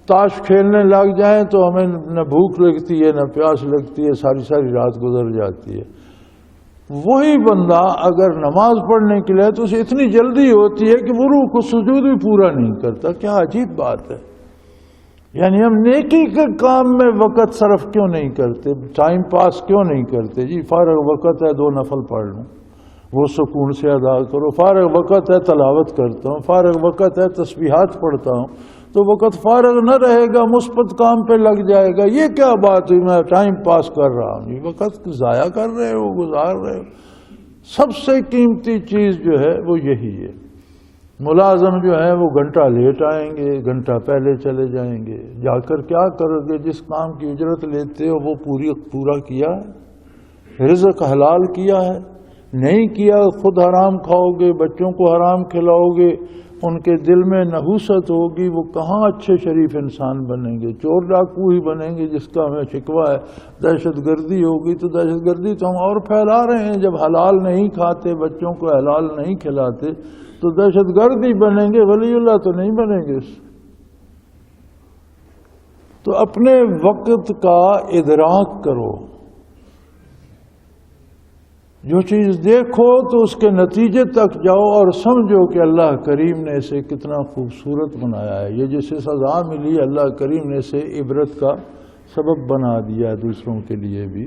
تاش کھیلنے لگ جائیں تو ہمیں نہ بھوک لگتی ہے نہ پیاس لگتی ہے، ساری رات گزر جاتی ہے. وہی بندہ اگر نماز پڑھنے کے لیے تو اسے اتنی جلدی ہوتی ہے کہ وہ رکوع سجود بھی پورا نہیں کرتا. کیا عجیب بات ہے. یعنی ہم نیکی کے کام میں وقت صرف کیوں نہیں کرتے؟ ٹائم پاس کیوں نہیں کرتے؟ جی فارغ وقت ہے 2 نفل پڑھ لوں، وہ سکون سے ادا کرو. فارغ وقت ہے تلاوت کرتا ہوں، فارغ وقت ہے تسبیحات پڑھتا ہوں. تو وقت فارغ نہ رہے گا، مثبت کام پہ لگ جائے گا. یہ کیا بات ہوئی میں ٹائم پاس کر رہا ہوں؟ یہ وقت ضائع کر رہے ہو، گزار رہے ہو. سب سے قیمتی چیز جو ہے وہ یہی ہے. ملازم جو ہیں وہ گھنٹہ لیٹ آئیں گے، گھنٹہ پہلے چلے جائیں گے. جا کر کیا کرو گے؟ جس کام کی اجرت لیتے ہو وہ پورا کیا ہے؟ رزق حلال کیا ہے؟ نہیں کیا خود حرام کھاؤ گے، بچوں کو حرام کھلاؤ گے، ان کے دل میں نحوست ہوگی. وہ کہاں اچھے شریف انسان بنیں گے؟ چور ڈاکو ہی بنیں گے جس کا ہمیں شکوہ ہے. دہشت گردی ہوگی تو دہشت گردی تو ہم اور پھیلا رہے ہیں. جب حلال نہیں کھاتے، بچوں کو حلال نہیں کھلاتے تو دہشت گرد ہی بنیں گے، ولی اللہ تو نہیں بنیں گے. تو اپنے وقت کا ادراک کرو. جو چیز دیکھو تو اس کے نتیجے تک جاؤ اور سمجھو کہ اللہ کریم نے اسے کتنا خوبصورت بنایا ہے. یہ جسے سزا ملی اللہ کریم نے اسے عبرت کا سبب بنا دیا ہے دوسروں کے لیے بھی.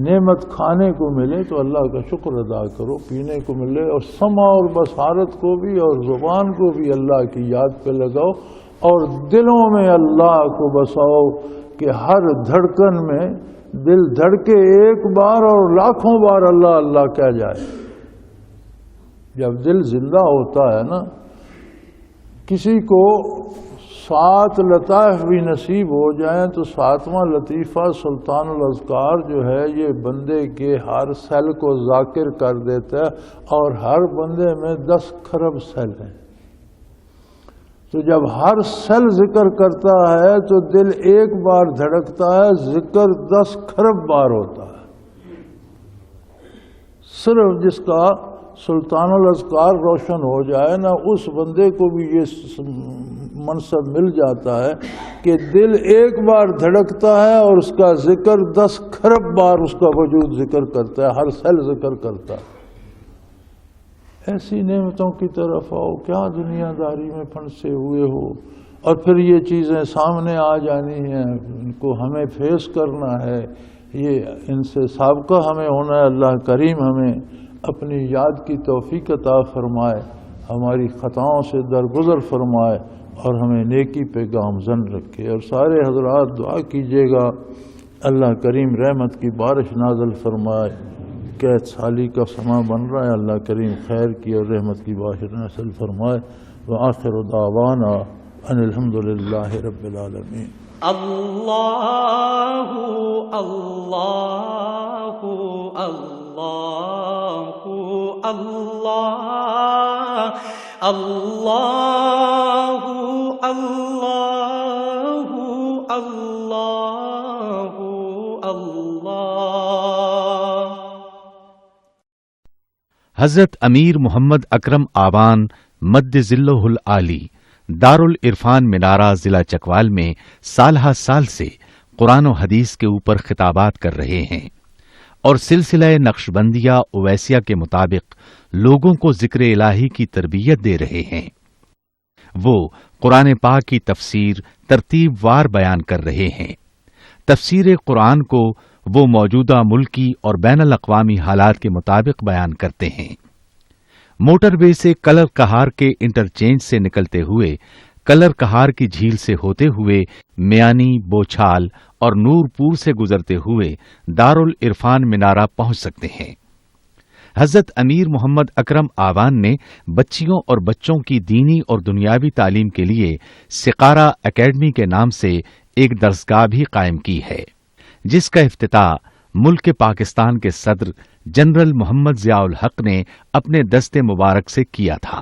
نعمت کھانے کو ملے تو اللہ کا شکر ادا کرو، پینے کو ملے اور سمع اور بصارت کو بھی اور زبان کو بھی اللہ کی یاد پہ لگاؤ اور دلوں میں اللہ کو بساؤ کہ ہر دھڑکن میں دل دھڑکے ایک بار اور لاکھوں بار اللہ اللہ کہہ جائے. جب دل زندہ ہوتا ہے نا، کسی کو 7 لطائف بھی نصیب ہو جائیں تو 7واں لطیفہ سلطان الاذکار جو ہے یہ بندے کے ہر سیل کو ذاکر کر دیتا ہے، اور ہر بندے میں 10 کھرب سیل ہیں۔ تو جب ہر سیل ذکر کرتا ہے تو دل ایک بار دھڑکتا ہے، ذکر 10 کھرب بار ہوتا ہے۔ صرف جس کا سلطان الاذکار روشن ہو جائے نا، اس بندے کو بھی یہ منصب مل جاتا ہے کہ دل ایک بار دھڑکتا ہے اور اس کا ذکر 10 کھرب بار اس کا وجود ذکر کرتا ہے، ہر سیل ذکر کرتا ہے۔ ایسی نعمتوں کی طرف آؤ، کیا دنیا داری میں پھنسے ہوئے ہو، اور پھر یہ چیزیں سامنے آ جانی ہیں، ان کو ہمیں فیس کرنا ہے، یہ ان سے سابقہ ہمیں ہونا ہے۔ اللہ کریم ہمیں اپنی یاد کی توفیق عطا فرمائے، ہماری خطاؤں سے درگزر فرمائے، اور ہمیں نیکی پہ گامزن رکھے۔ اور سارے حضرات دعا کیجیے گا اللہ کریم رحمت کی بارش نازل فرمائے۔ قحط سالی کا سما بن رہا ہے، اللہ کریم خیر کی اور رحمت کی بارش نازل فرمائے۔ وآخر دعوانا ان الحمدللہ رب العالمین۔ اللہ اللہ اللہ اللہ اللہ اللہ اللہ اللہ۔ حضرت امیر محمد اکرم آوان مد ظلہ العالی دارالعرفان منارہ ضلع چکوال میں سالہ سال سے قرآن و حدیث کے اوپر خطابات کر رہے ہیں، اور سلسلہ نقشبندیہ اویسیہ کے مطابق لوگوں کو ذکر الہی کی تربیت دے رہے ہیں۔ وہ قرآن پاک کی تفسیر ترتیب وار بیان کر رہے ہیں۔ تفسیر قرآن کو وہ موجودہ ملکی اور بین الاقوامی حالات کے مطابق بیان کرتے ہیں۔ موٹر وے سے کلر کہار کے انٹرچینج سے نکلتے ہوئے، کلر کہار کی جھیل سے ہوتے ہوئے، میانی، بوچھال اور نور پور سے گزرتے ہوئے دارالعرفان منارہ پہنچ سکتے ہیں۔ حضرت امیر محمد اکرم آوان نے بچیوں اور بچوں کی دینی اور دنیاوی تعلیم کے لیے سقارہ اکیڈمی کے نام سے ایک درسگاہ بھی قائم کی ہے، جس کا افتتاح ملک پاکستان کے صدر جنرل محمد ضیاء الحق نے اپنے دست مبارک سے کیا تھا۔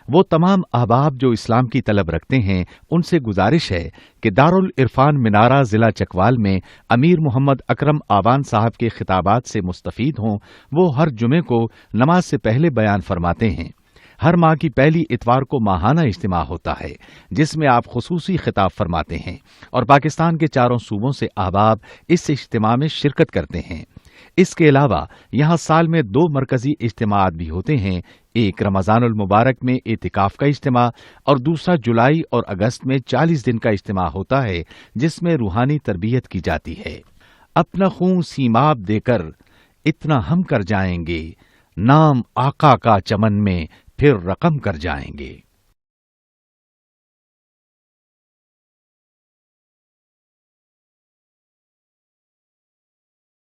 وہ تمام احباب جو اسلام کی طلب رکھتے ہیں ان سے گزارش ہے کہ دارالعرفان منارہ ضلع چکوال میں امیر محمد اکرم آوان صاحب کے خطابات سے مستفید ہوں۔ وہ ہر جمعے کو نماز سے پہلے بیان فرماتے ہیں۔ ہر ماہ کی پہلی اتوار کو ماہانہ اجتماع ہوتا ہے، جس میں آپ خصوصی خطاب فرماتے ہیں، اور پاکستان کے چاروں صوبوں سے احباب اس اجتماع میں شرکت کرتے ہیں۔ اس کے علاوہ یہاں سال میں 2 مرکزی اجتماعات بھی ہوتے ہیں، ایک رمضان المبارک میں اعتکاف کا اجتماع، اور دوسرا جولائی اور اگست میں 40 دن کا اجتماع ہوتا ہے، جس میں روحانی تربیت کی جاتی ہے۔ اپنا خون سیماب دے کر اتنا ہم کر جائیں گے، نام آقا کا چمن میں پھر رقم کر جائیں گے۔